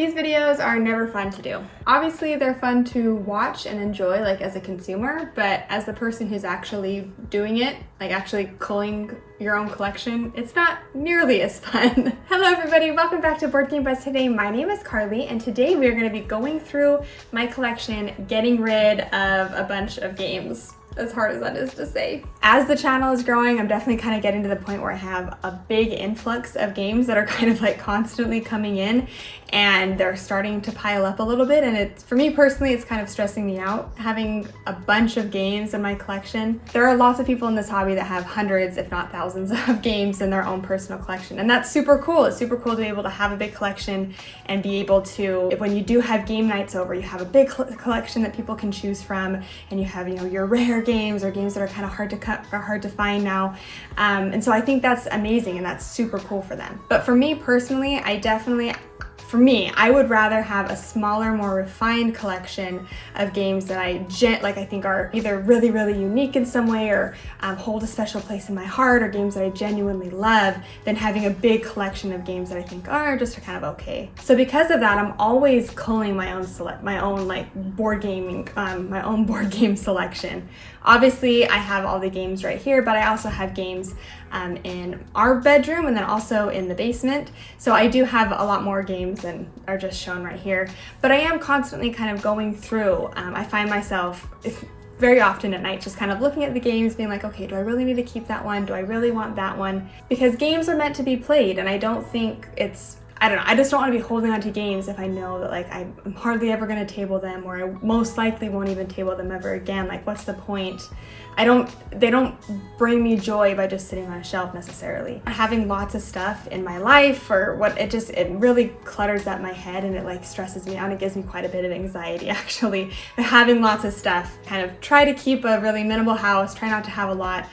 these videos are never fun to do. Obviously, they're fun to watch and enjoy, like as a consumer, but as the person who's actually doing it, like actually culling your own collection, it's not nearly as fun. Hello everybody, welcome back to Board Game Buzz today. My name is Carly, and today we are going to be going through my collection, getting rid of a bunch of games. As hard as that is to say. As the channel is growing, I'm definitely kind of getting to the point where I have a big influx of games that are kind of like constantly coming in, and they're starting to pile up a little bit, and it's, for me personally, it's kind of stressing me out having a bunch of games in my collection. There are lots of people in this hobby that have hundreds, if not thousands, of games in their own personal collection, and that's super cool. It's super cool to be able to have a big collection and be able to, when you do have game nights over, you have a big collection that people can choose from, and you have, you know, your rare games or games that are kind of hard to cut or hard to find now. And so I think that's amazing and that's super cool for them. But for me personally, I would rather have a smaller, more refined collection of games that I think are either really, really unique in some way or hold a special place in my heart, or games that I genuinely love, than having a big collection of games that I think are just kind of okay. So because of that, I'm always culling my own board game selection. Obviously, I have all the games right here, but I also have games in our bedroom and then also in the basement. So I do have a lot more games than are just shown right here. But I am constantly kind of going through. I find myself very often at night just kind of looking at the games, being like, okay, do I really need to keep that one? Do I really want that one? Because games are meant to be played, and I don't think I just don't want to be holding on to games if I know that like I'm hardly ever going to table them, or I most likely won't even table them ever again. Like, what's the point? They don't bring me joy by just sitting on a shelf necessarily. Having lots of stuff in my life, it really clutters up my head, and it like stresses me out. It gives me quite a bit of anxiety actually. But having lots of stuff, kind of try to keep a really minimal house, try not to have a lot,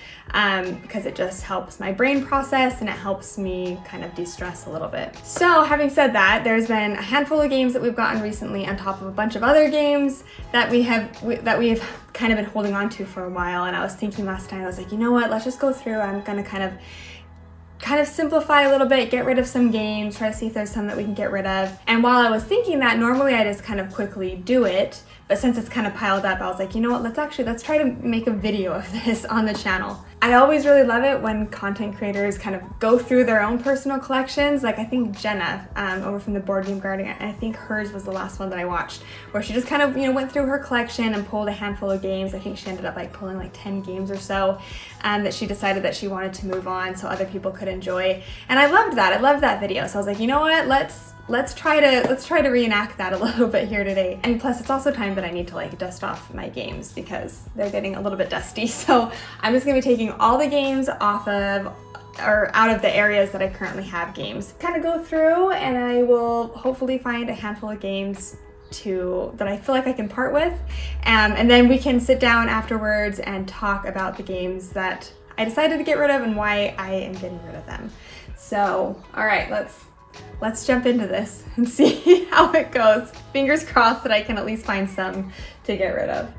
because it just helps my brain process and it helps me kind of de-stress a little bit. So having said that, there's been a handful of games that we've gotten recently on top of a bunch of other games that we've kind of been holding on to for a while. And I was thinking last night, I was like, you know what, let's just go through. I'm gonna kind of simplify a little bit, get rid of some games, try to see if there's some that we can get rid of. And while I was thinking that, normally I just kind of quickly do it, but since it's kind of piled up, I was like, you know what, let's try to make a video of this on the channel. I always really love it when content creators kind of go through their own personal collections. Like I think Jenna over from the Board Game Garden, I think hers was the last one that I watched, where she just kind of, went through her collection and pulled a handful of games. I think she ended up like pulling like 10 games or so, that she decided that she wanted to move on so other people could enjoy. And I loved that. I loved that video. So I was like, you know what, let's try to reenact that a little bit here today. And plus it's also time that I need to like dust off my games because they're getting a little bit dusty. So I'm just gonna be taking all the games off of or out of the areas that I currently have games. Kind of go through, and I will hopefully find a handful of games that I feel like I can part with. And then we can sit down afterwards and talk about the games that I decided to get rid of and why I am getting rid of them. So, all right, let's jump into this and see how it goes. Fingers crossed that I can at least find some to get rid of.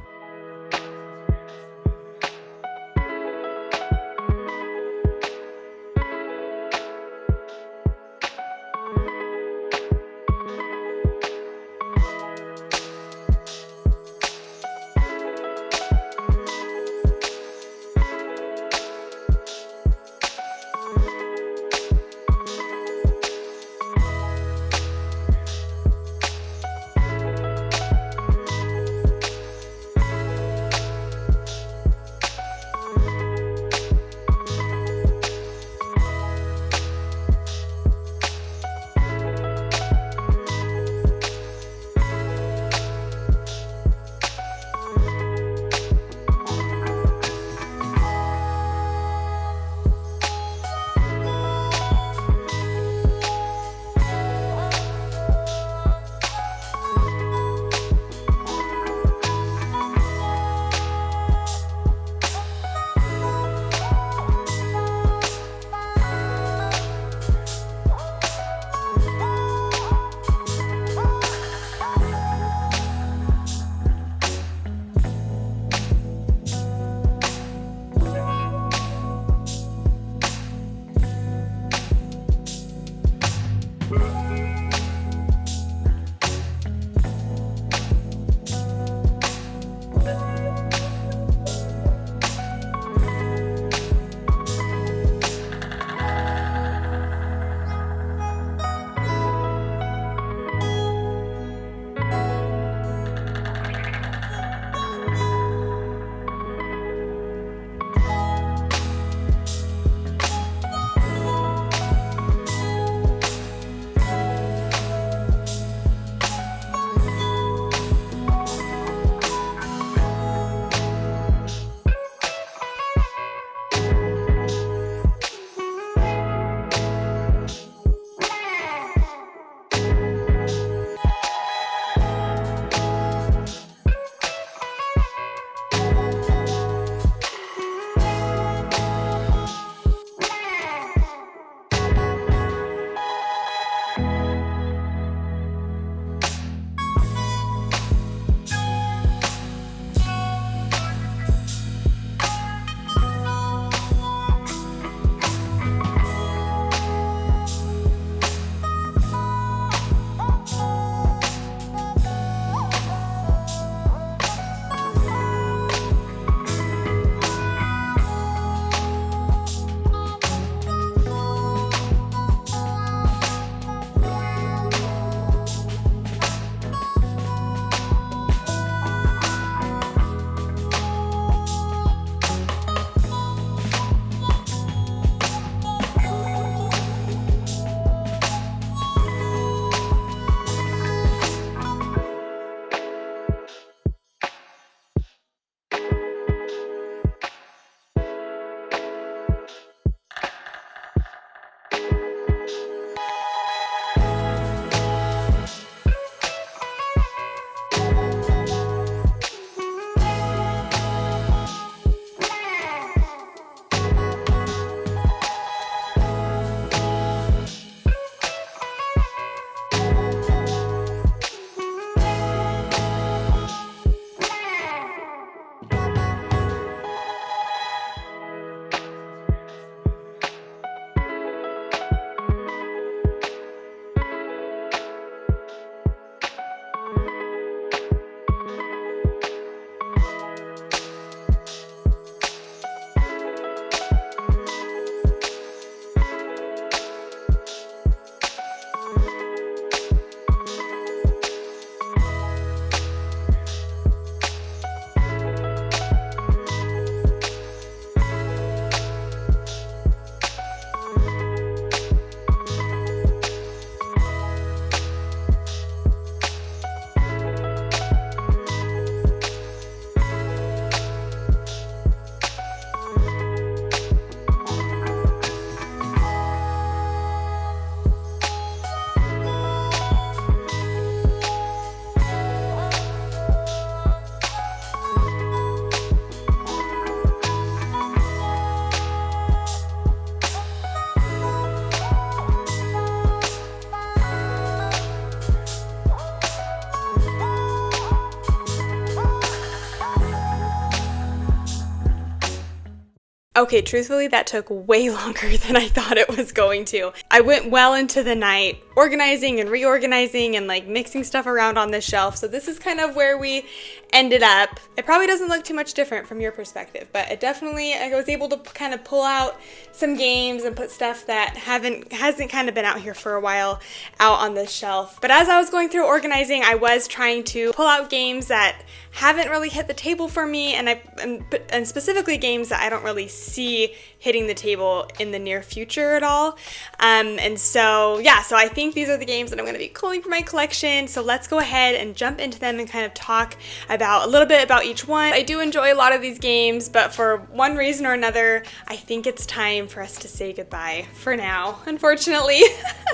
Okay, truthfully, that took way longer than I thought it was going to. I went well into the night organizing and reorganizing and like mixing stuff around on this shelf. So this is kind of where we ended up. It probably doesn't look too much different from your perspective, but it definitely, I was able to kind of pull out some games and put stuff that hasn't kind of been out here for a while out on this shelf. But as I was going through organizing, I was trying to pull out games that haven't really hit the table for me, and specifically games that I don't really see hitting the table in the near future at all. And so I think these are the games that I'm going to be culling for my collection. So let's go ahead and jump into them and kind of talk about a little bit about each one. I do enjoy a lot of these games, but for one reason or another, I think it's time for us to say goodbye for now, unfortunately.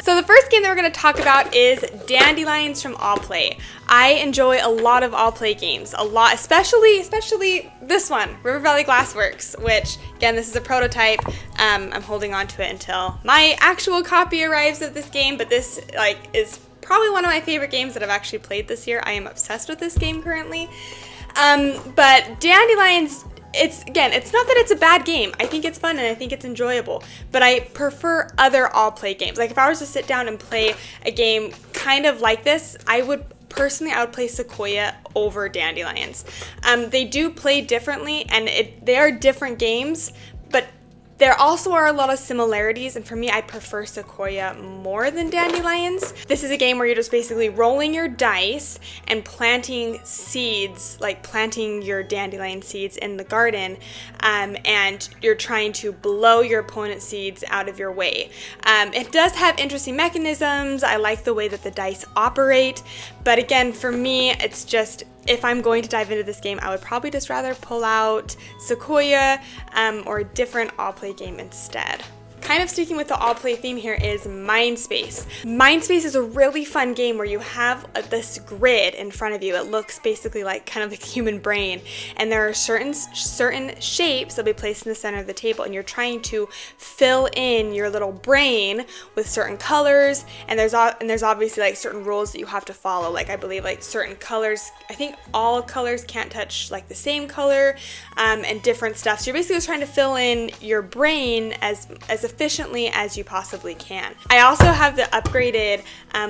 So the first game that we're going to talk about is Dandelions from All Play. I enjoy a lot of All Play games, a lot, especially this one, River Valley Glassworks, which again, this is a prototype. I'm holding on to it until my actual copy arrives of this game, but this is probably one of my favorite games that I've actually played this year. I am obsessed with this game currently. But Dandelions, it's not that it's a bad game. I think it's fun and I think it's enjoyable, but I prefer other All Play games. Like if I was to sit down and play a game kind of like this, I would play Sequoia over Dandelions. They do play differently, and they are different games, but there also are a lot of similarities, and for me, I prefer Sequoia more than Dandelions. This is a game where you're just basically rolling your dice and planting seeds, like planting your dandelion seeds in the garden, and you're trying to blow your opponent's seeds out of your way. It does have interesting mechanisms. I like the way that the dice operate, but again, for me, it's just, if I'm going to dive into this game, I would probably just rather pull out Sequoia or a different All Play game instead. Kind of sticking with the All Play theme here is Mindspace. Mindspace is a really fun game where you have this grid in front of you. It looks basically like kind of like a human brain, and there are certain shapes that'll be placed in the center of the table, and you're trying to fill in your little brain with certain colors, and there's obviously like certain rules that you have to follow. Like I believe like certain colors, I think all colors can't touch like the same color, and different stuff. So you're basically just trying to fill in your brain as efficiently as you possibly can. I also have the upgraded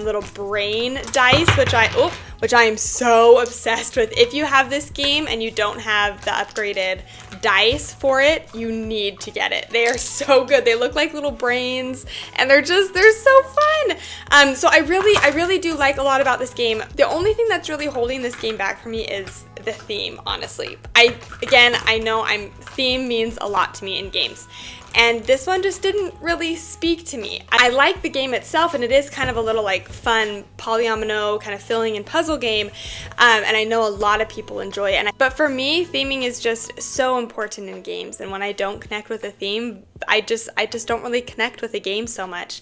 little brain dice, which I am so obsessed with. If you have this game and you don't have the upgraded dice for it, you need to get it. They are so good. They look like little brains, and they're so fun. So I really do like a lot about this game. The only thing that's really holding this game back for me is the theme, honestly. I know theme means a lot to me in games, and this one just didn't really speak to me. I like the game itself, and it is kind of a little like fun polyomino kind of filling in puzzle game, and I know a lot of people enjoy it. But for me, theming is just so important in games, and when I don't connect with a theme, I just don't really connect with the game so much.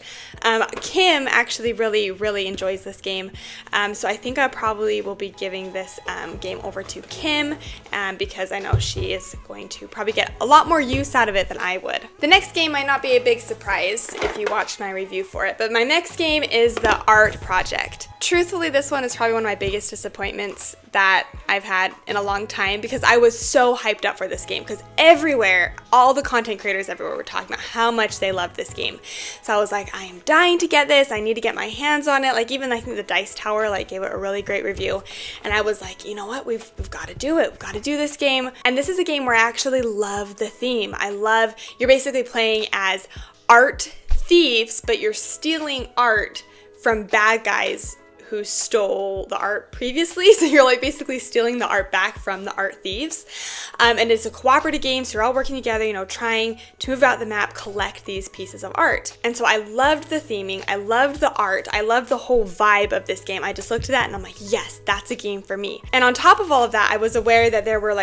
Kim actually really enjoys this game, so I think I probably will be giving this game over to Kim, because I know she is going to probably get a lot more use out of it than I would. The next game might not be a big surprise if you watched my review for it, but my next game is The Art Project. Truthfully, this one is probably one of my biggest disappointments that I've had in a long time, because I was so hyped up for this game, because everywhere, all the content creators everywhere were talking about how much they loved this game. So I was like, I am dying to get this. I need to get my hands on it. Like even I think the Dice Tower gave it a really great review, and I was like, you know what, we've got to do it. We've got to do this game. And this is a game where I actually love the theme. You're basically playing as art thieves, but you're stealing art from bad guys who stole the art previously. So you're basically stealing the art back from the art thieves. And it's a cooperative game, so you're all working together, trying to move out the map, collect these pieces of art. And so I loved the theming, I loved the art, I loved the whole vibe of this game. I just looked at that and I'm like, yes, that's a game for me. And on top of all of that, I was aware that there were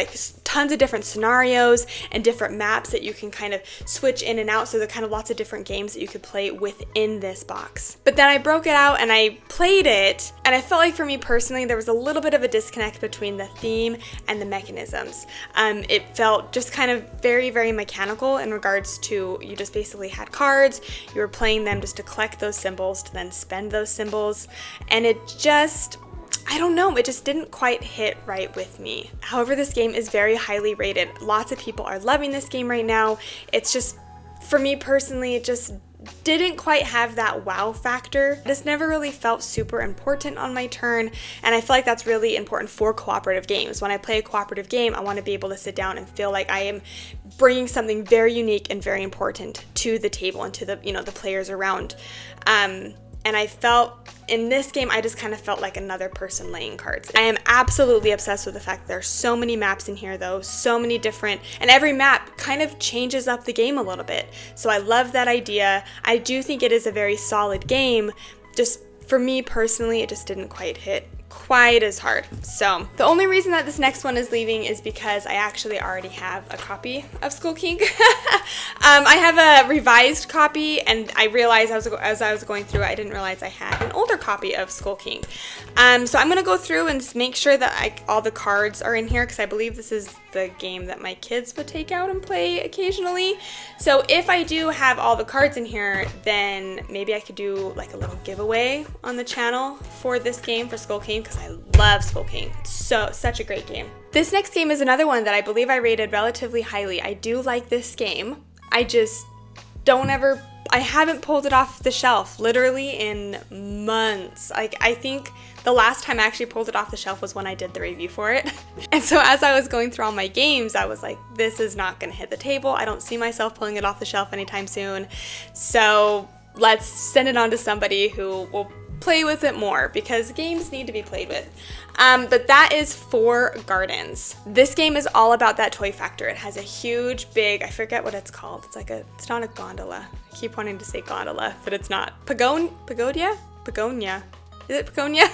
tons of different scenarios and different maps that you can kind of switch in and out. So there are kind of lots of different games that you could play within this box. But then I broke it out and I played it, and I felt like for me personally, there was a little bit of a disconnect between the theme and the mechanisms. It felt just kind of very mechanical in regards to, you just basically had cards, you were playing them just to collect those symbols, to then spend those symbols, and it just I don't know, it just didn't quite hit right with me. However, this game is very highly rated. Lots of people are loving this game right now. It's just, for me personally, it just didn't quite have that wow factor. This never really felt super important on my turn, and I feel like that's really important for cooperative games. When I play a cooperative game, I want to be able to sit down and feel like I am bringing something very unique and very important to the table and to the, you know, the players around. And I felt in this game, I just kind of felt like another person laying cards. I am absolutely obsessed with the fact that there's so many maps in here though, so many different, and every map kind of changes up the game a little bit. So I love that idea. I do think it is a very solid game. Just for me personally, it just didn't quite hit quite as hard. So the only reason that this next one is leaving is because I actually already have a copy of Skull King. I have a revised copy, and I realized as I was going through it, I didn't realize I had an older copy of Skull King. So I'm gonna go through and make sure that all the cards are in here, because I believe this is the game that my kids would take out and play occasionally. So if I do have all the cards in here, then maybe I could do like a little giveaway on the channel for this game, for Skull King, because I love Skull King. It's such a great game. This next game is another one that I believe I rated relatively highly. I do like this game. I just I haven't pulled it off the shelf literally in months. Like, I think the last time I actually pulled it off the shelf was when I did the review for it. And so as I was going through all my games, I was like, this is not gonna hit the table. I don't see myself pulling it off the shelf anytime soon. So let's send it on to somebody who will play with it more, because games need to be played with. But that is Four Gardens. This game is all about that toy factor. It has a huge, big, I forget what it's called. It's not a gondola. I keep wanting to say gondola, but it's not. Pagonia? Begonia. Is it Begonia?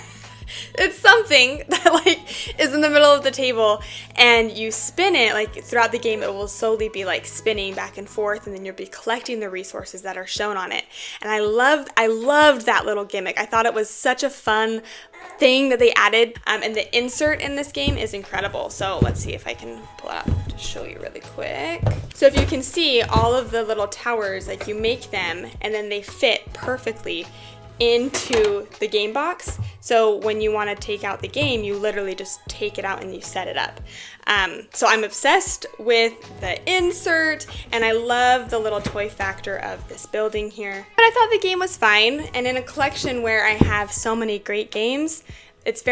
It's something that like is in the middle of the table, and you spin it. Like throughout the game, it will slowly be like spinning back and forth, and then you'll be collecting the resources that are shown on it. And I loved that little gimmick. I thought it was such a fun thing that they added, and the insert in this game is incredible. So let's see if I can pull it up to show you really quick. So if you can see all of the little towers, like you make them and then they fit perfectly into the game box. So when you want to take out the game, you literally just take it out and you set it up. So I'm obsessed with the insert, and I love the little toy factor of this building here. But I thought the game was fine, and in a collection where I have so many great games, it's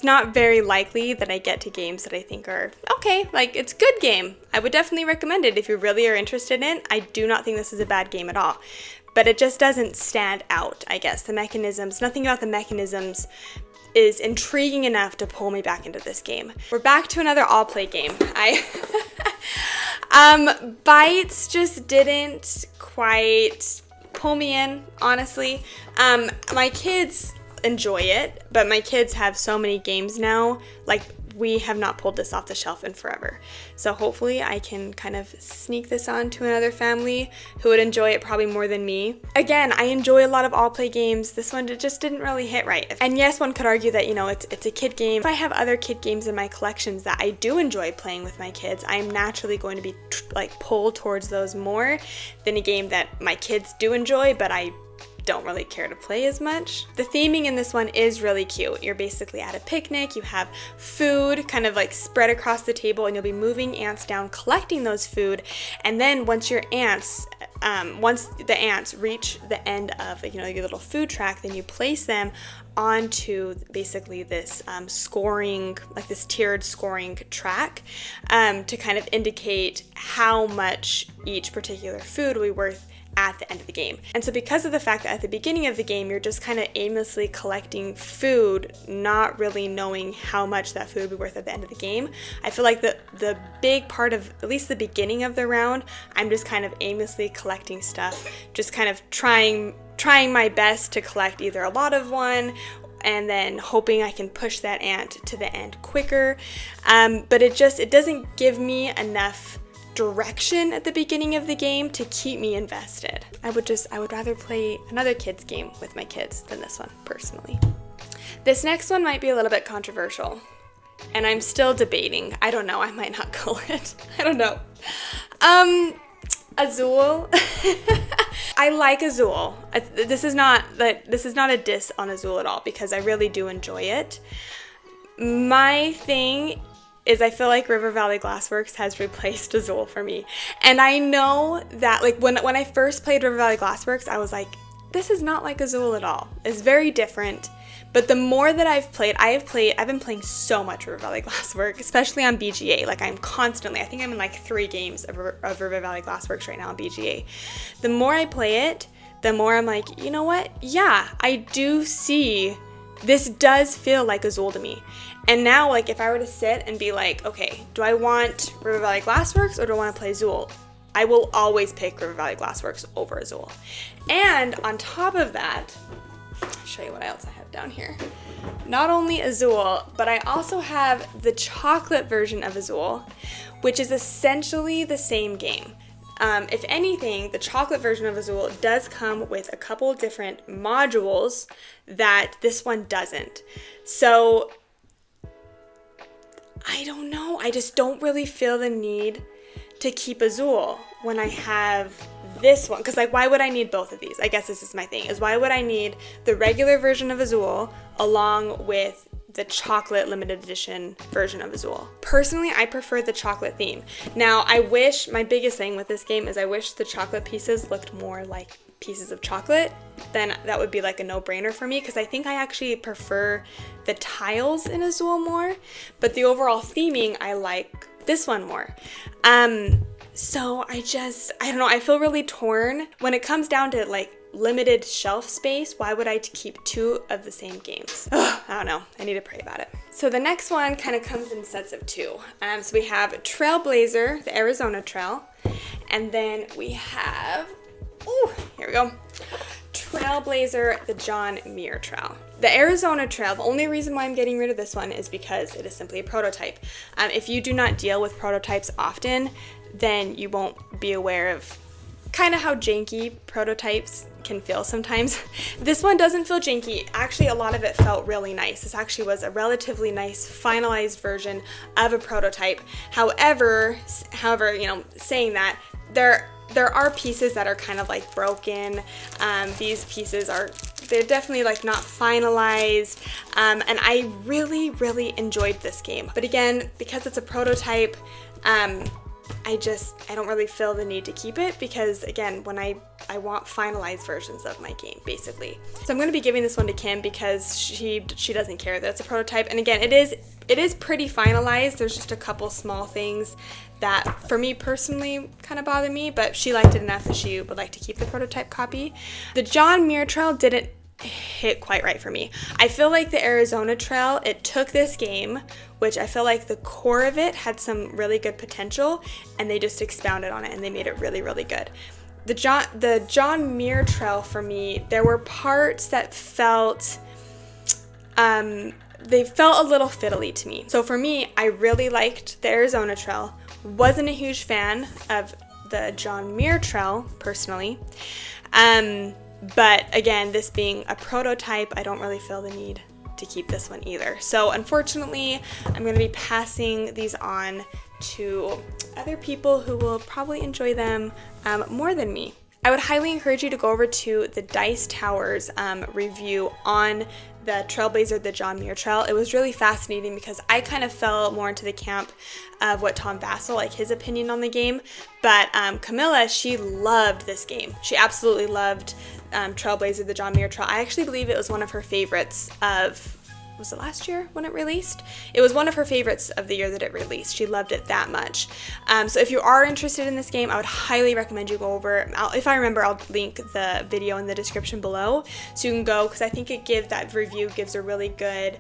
not very likely that I get to games that I think are okay, like it's a good game. I would definitely recommend it if you really are interested in it. I do not think this is a bad game at all. But it just doesn't stand out, I guess. The mechanisms, nothing about the mechanisms is intriguing enough to pull me back into this game. We're back to another all-play game. Bites just didn't quite pull me in, honestly. My kids enjoy it, but my kids have so many games now, like we have not pulled this off the shelf in forever. So hopefully I can kind of sneak this on to another family who would enjoy it probably more than me. Again, I enjoy a lot of all-play games. This one just didn't really hit right. And yes, one could argue that, you know, it's a kid game. If I have other kid games in my collections that I do enjoy playing with my kids, I am naturally going to be like pulled towards those more than a game that my kids do enjoy, but I don't really care to play as much. The theming in this one is really cute. You're basically at a picnic, you have food kind of like spread across the table, and you'll be moving ants down, collecting those food, and then once the ants reach the end of, you know, your little food track, then you place them onto basically this scoring, like this tiered scoring track, to kind of indicate how much each particular food will be worth at the end of the game. And so because of the fact that at the beginning of the game you're just kind of aimlessly collecting food, not really knowing how much that food will be worth at the end of the game, I feel like the big part of at least the beginning of the round, I'm just kind of aimlessly collecting stuff, just kind of trying my best to collect either a lot of one, and then hoping I can push that ant to the end quicker. But it doesn't give me enough direction at the beginning of the game to keep me invested. I would rather play another kid's game with my kids than this one, personally. This next one might be a little bit controversial, and I'm still debating. I don't know, I might not call it. I don't know. Azul. I like Azul. This is not a diss on Azul at all, because I really do enjoy it. My thing is I feel like River Valley Glassworks has replaced Azul for me. And I know that, like, when I first played River Valley Glassworks, I was like, this is not like Azul at all. It's very different. But the more that I've been playing so much River Valley Glassworks, especially on BGA. Like, I think I'm in like 3 games of River Valley Glassworks right now on BGA. The more I play it, the more I'm like, you know what? Yeah, I do see, this does feel like Azul to me. And now, like, if I were to sit and be like, okay, do I want River Valley Glassworks or do I want to play Azul? I will always pick River Valley Glassworks over Azul. And on top of that, I'll show you what else I have down here. Not only Azul, but I also have the chocolate version of Azul, which is essentially the same game. If anything, the chocolate version of Azul does come with a couple different modules that this one doesn't. So, I don't know. I just don't really feel the need to keep Azul when I have this one. Because, like, why would I need both of these? I guess this is my thing, is why would I need the regular version of Azul along with the chocolate limited edition version of Azul? Personally, I prefer the chocolate theme. Now, my biggest thing with this game is I wish the chocolate pieces looked more like pieces of chocolate. Then that would be like a no-brainer for me, because I think I actually prefer the tiles in Azul more, but the overall theming, I like this one more. So I don't know, I feel really torn. When it comes down to, like, limited shelf space, why would I keep 2 of the same games? Ugh, I don't know. I need to pray about it. So the next one kind of comes in sets of 2. So we have Trailblazer, the Arizona Trail, and then we have, here we go, Trailblazer, the John Muir Trail. The Arizona Trail, the only reason why I'm getting rid of this one is because it is simply a prototype. If you do not deal with prototypes often, then you won't be aware of kind of how janky prototypes can feel sometimes. This one doesn't feel janky. Actually, a lot of it felt really nice. This actually was a relatively nice finalized version of a prototype. However, you know, saying that, there are pieces that are kind of like broken. These pieces they're definitely like not finalized. And I really, really enjoyed this game. But again, because it's a prototype, I don't really feel the need to keep it, because again, when I want finalized versions of my game, basically. So I'm going to be giving this one to Kim because she doesn't care that it's a prototype. And again, it is pretty finalized. There's just a couple small things that for me personally kind of bother me, but she liked it enough that she would like to keep the prototype copy. The John Muir Trail didn't hit quite right for me. I feel like the Arizona Trail, it took this game, which I feel like the core of it had some really good potential, and they just expounded on it and they made it really, really good. The John Muir Trail, for me, there were parts that felt they felt a little fiddly to me. So for me, I really liked the Arizona Trail. Wasn't a huge fan of the John Muir Trail personally. But again, this being a prototype, I don't really feel the need to keep this one either. So unfortunately, I'm going to be passing these on to other people who will probably enjoy them more than me. I would highly encourage you to go over to the Dice Towers review on the Trailblazer, the John Muir Trail. It was really fascinating because I kind of fell more into the camp of what Tom Vassell, like his opinion on the game. But Camilla, she loved this game. She absolutely loved Trailblazer, the John Muir Trail. I actually believe it was one of her favorites of, was it last year when it released? It was one of her favorites of the year that it released. She loved it that much. So if you are interested in this game, I would highly recommend you go over. If I remember, I'll link the video in the description below so you can go, because I think that review gives a really good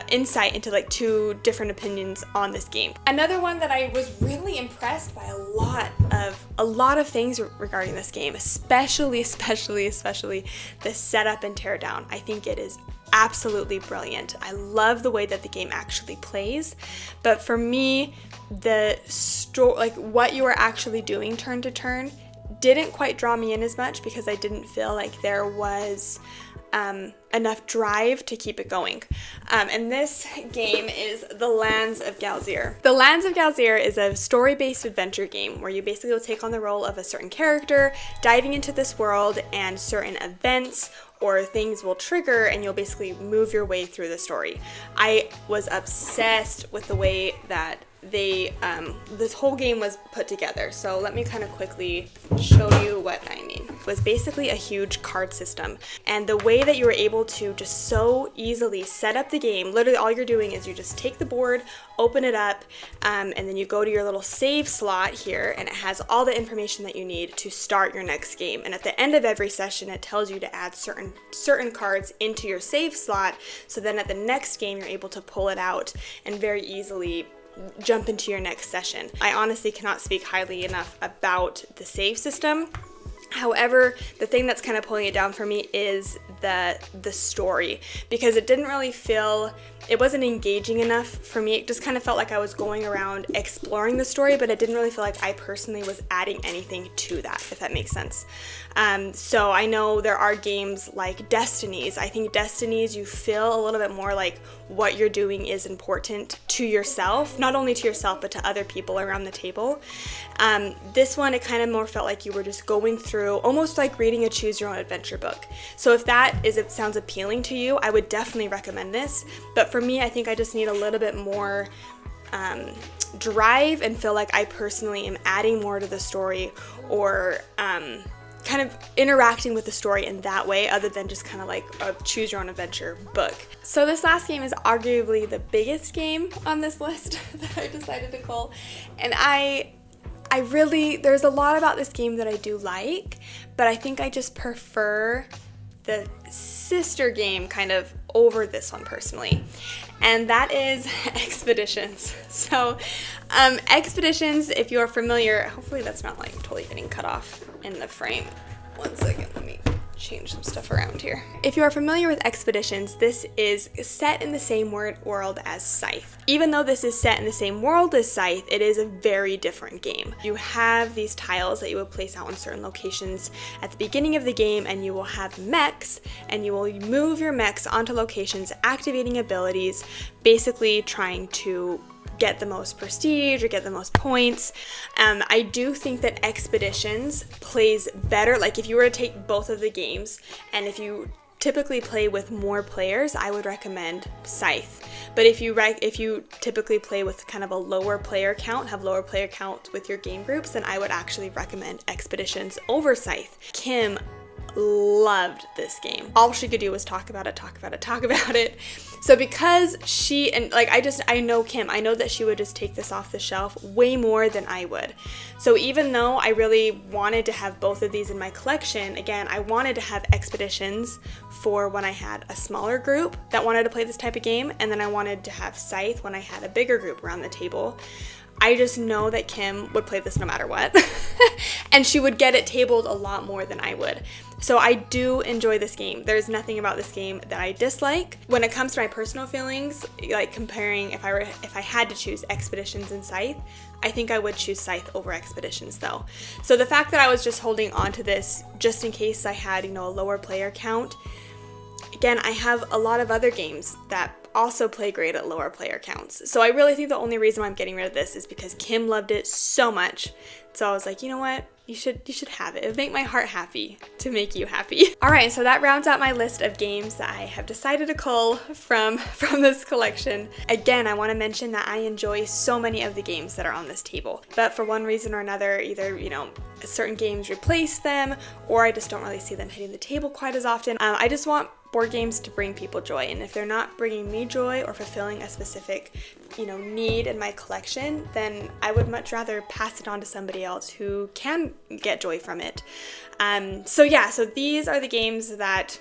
insight into like 2 different opinions on this game. Another one that I was really impressed by a lot of things regarding this game, especially the setup and teardown. I think it is absolutely brilliant. I love the way that the game actually plays, but for me, the like what you are actually doing turn to turn didn't quite draw me in as much, because I didn't feel like there was enough drive to keep it going. And this game is The Lands of Galzir. The Lands of Galzir is a story-based adventure game where you basically will take on the role of a certain character, diving into this world, and certain events or things will trigger and you'll basically move your way through the story. I was obsessed with the way that this whole game was put together. So let me kind of quickly show you what I mean. It was basically a huge card system, and the way that you were able to just so easily set up the game, literally all you're doing is you just take the board, open it up, and then you go to your little save slot here, and it has all the information that you need to start your next game. And at the end of every session, it tells you to add certain cards into your save slot, so then at the next game you're able to pull it out and very easily jump into your next session. I honestly cannot speak highly enough about the save system. However, the thing that's kind of pulling it down for me is the story, because it didn't really feel, it wasn't engaging enough for me. It just kind of felt like I was going around exploring the story, but it didn't really feel like I personally was adding anything to that, if that makes sense. So I know there are games like Destinies. I think Destinies, you feel a little bit more like what you're doing is important to yourself, not only to yourself, but to other people around the table. This one, it kind of more felt like you were just going through, almost like reading a choose your own adventure book. So if it sounds appealing to you, I would definitely recommend this. But for me, I think I just need a little bit more drive and feel like I personally am adding more to the story, or kind of interacting with the story in that way, other than just kind of like a choose your own adventure book. So this last game is arguably the biggest game on this list that I decided to call. And I really, there's a lot about this game that I do like, but I think I just prefer the sister game kind of over this one personally, and that is Expeditions. So Expeditions, if you are familiar, hopefully that's not like totally getting cut off in the frame. One second, let me change some stuff around here. If you are familiar with Expeditions, this is set in the same world as Scythe. Even though this is set in the same world as Scythe, it is a very different game. You have these tiles that you will place out in certain locations at the beginning of the game, and you will have mechs, and you will move your mechs onto locations, activating abilities, basically trying to get the most prestige or get the most points. I do think that Expeditions plays better, like if you were to take both of the games, and if you typically play with more players, I would recommend Scythe. But if you typically play with kind of a lower player count, have lower player count with your game groups, then I would actually recommend Expeditions over Scythe. Kim loved this game. All she could do was talk about it. So because she, and like I know Kim, I know that she would just take this off the shelf way more than I would. So even though I really wanted to have both of these in my collection, again, I wanted to have Expeditions for when I had a smaller group that wanted to play this type of game, and then I wanted to have Scythe when I had a bigger group around the table. I just know that Kim would play this no matter what, and she would get it tabled a lot more than I would. So I do enjoy this game. There's nothing about this game that I dislike. When it comes to my personal feelings, like comparing if I had to choose Expeditions and Scythe, I think I would choose Scythe over Expeditions though. So the fact that I was just holding on to this just in case I had, a lower player count, again, I have a lot of other games that also play great at lower player counts. So I really think the only reason why I'm getting rid of this is because Kim loved it so much. So I was like, you know what? You should have it. It would make my heart happy to make you happy. All right, so that rounds out my list of games that I have decided to cull from this collection. Again, I want to mention that I enjoy so many of the games that are on this table, but for one reason or another, either, certain games replace them, or I just don't really see them hitting the table quite as often. I just want board games to bring people joy, and if they're not bringing me joy or fulfilling a specific need in my collection, then I would much rather pass it on to somebody else who can get joy from it. So these are the games that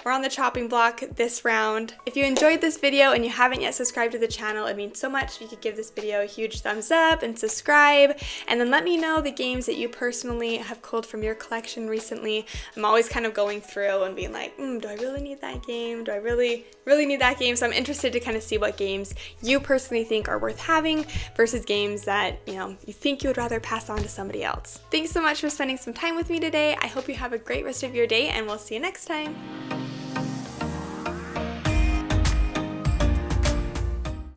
were on the chopping block this round. If you enjoyed this video and you haven't yet subscribed to the channel, it means so much if you could give this video a huge thumbs up and subscribe, and then let me know the games that you personally have culled from your collection recently. I'm always kind of going through and being like, do I really need that game? Do I really need that game? So I'm interested to kind of see what games you personally think are worth having versus games that, you think you would rather pass on to somebody else. Thanks so much for spending some time with me today. I hope you have a great rest of your day, and we'll see you next time.